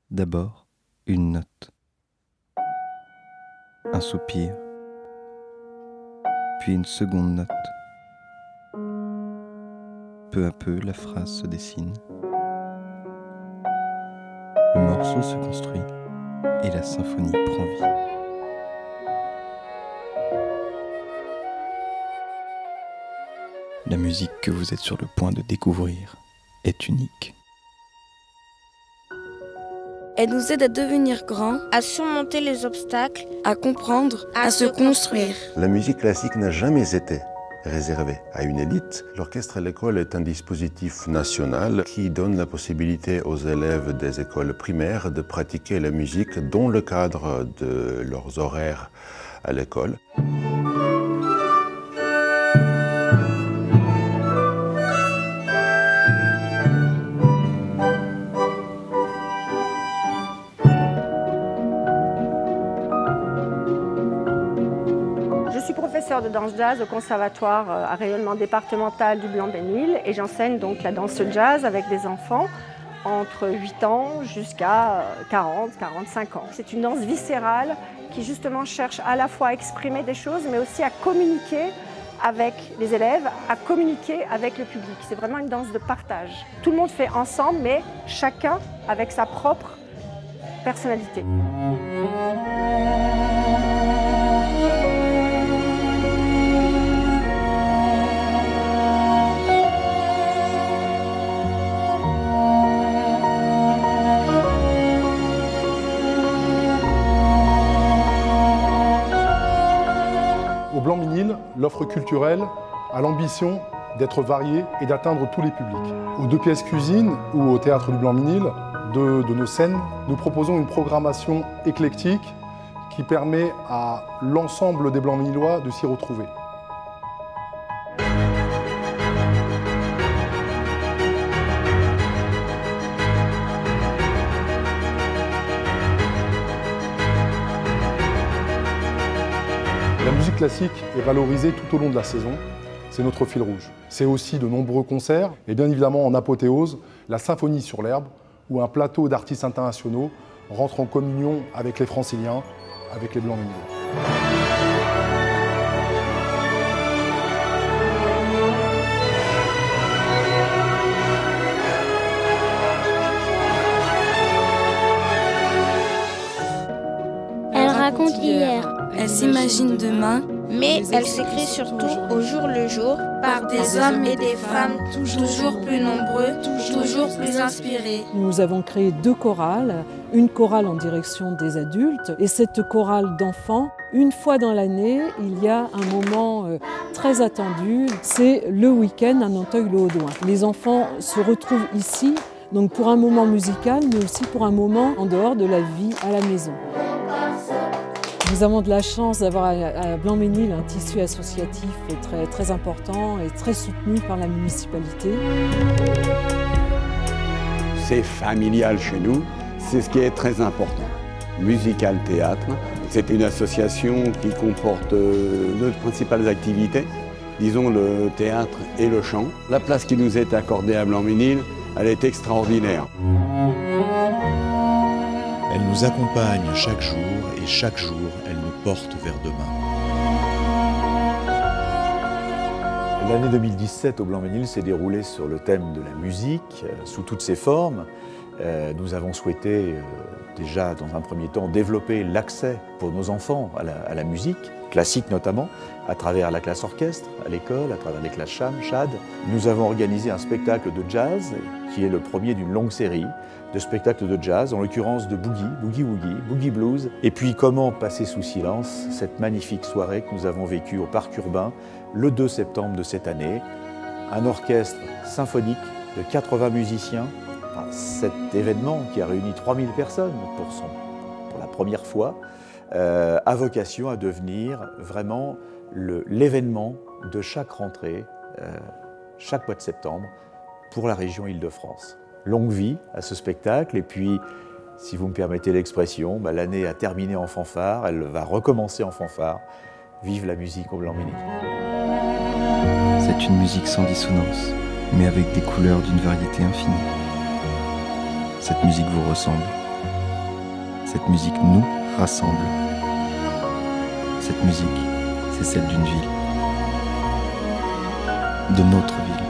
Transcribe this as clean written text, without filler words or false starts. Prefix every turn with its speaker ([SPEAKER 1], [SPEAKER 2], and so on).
[SPEAKER 1] D'abord, une note, un soupir, puis une seconde note. Peu à peu, la phrase se dessine. Le morceau se construit et la symphonie prend vie. La musique que vous êtes sur le point de découvrir est unique.
[SPEAKER 2] Elle nous aide à devenir grands,
[SPEAKER 3] à surmonter les obstacles,
[SPEAKER 2] à comprendre, à se construire.
[SPEAKER 4] La musique classique n'a jamais été réservée à une élite. L'orchestre à l'école est un dispositif national qui donne la possibilité aux élèves des écoles primaires de pratiquer la musique dans le cadre de leurs horaires à l'école.
[SPEAKER 5] Je suis professeure de danse jazz au conservatoire à rayonnement départemental du Blanc-Bénil et j'enseigne donc la danse jazz avec des enfants entre 8 ans jusqu'à 40-45 ans. C'est une danse viscérale qui justement cherche à la fois à exprimer des choses mais aussi à communiquer avec les élèves, à communiquer avec le public. C'est vraiment une danse de partage. Tout le monde fait ensemble mais chacun avec sa propre personnalité.
[SPEAKER 6] Au Blanc-Ménil, l'offre culturelle a l'ambition d'être variée et d'atteindre tous les publics. Aux 2 pièces cuisine ou au théâtre du Blanc-Ménil, de nos scènes, nous proposons une programmation éclectique qui permet à l'ensemble des Blanc-Ménilois de s'y retrouver. La musique classique est valorisée tout au long de la saison, c'est notre fil rouge. C'est aussi de nombreux concerts et bien évidemment en apothéose, la symphonie sur l'herbe où un plateau d'artistes internationaux rentre en communion avec les Franciliens, avec les Blancs-Ménilois.
[SPEAKER 3] Elle raconte hier,
[SPEAKER 2] Elle s'imagine demain
[SPEAKER 3] mais elle s'écrit surtout au jour le jour
[SPEAKER 2] par des hommes et des femmes toujours plus nombreux, toujours plus inspirés.
[SPEAKER 7] Nous avons créé 2 chorales, une chorale en direction des adultes et cette chorale d'enfants. Une fois dans l'année, il y a un moment très attendu, c'est le week-end à Nanteuil-le-Haudouin. Les enfants se retrouvent ici, donc pour un moment musical, mais aussi pour un moment en dehors de la vie à la maison. Nous avons de la chance d'avoir à Blanc-Ménil un tissu associatif très important et très soutenu par la municipalité.
[SPEAKER 8] C'est familial chez nous, c'est ce qui est très important. Musical Théâtre, c'est une association qui comporte 2 principales activités, disons le théâtre et le chant. La place qui nous est accordée à Blanc-Ménil, elle est extraordinaire.
[SPEAKER 9] Elle nous accompagne chaque jour et chaque jour, elle nous porte vers demain.
[SPEAKER 10] L'année 2017 au Blanc-Ménil s'est déroulée sur le thème de la musique, sous toutes ses formes. Nous avons souhaité déjà, dans un premier temps, développer l'accès pour nos enfants à la musique, classique notamment, à travers la classe orchestre, à l'école, à travers les classes cham, chad. Nous avons organisé un spectacle de jazz, qui est le premier d'une longue série de spectacles de jazz, en l'occurrence de boogie, boogie-woogie, boogie-blues. Et puis comment passer sous silence cette magnifique soirée que nous avons vécue au Parc Urbain le 2 septembre de cette année. Un orchestre symphonique de 80 musiciens. Enfin, cet événement qui a réuni 3000 personnes pour la première fois a vocation à devenir vraiment l'événement de chaque rentrée, chaque mois de septembre, pour la région Île-de-France. Longue vie à ce spectacle et puis, si vous me permettez l'expression, l'année a terminé en fanfare, elle va recommencer en fanfare. Vive la musique au Blanc-Ménil.
[SPEAKER 1] C'est une musique sans dissonance, mais avec des couleurs d'une variété infinie. Cette musique vous ressemble, Cette musique nous rassemble. Cette musique, c'est celle d'une ville, de notre ville.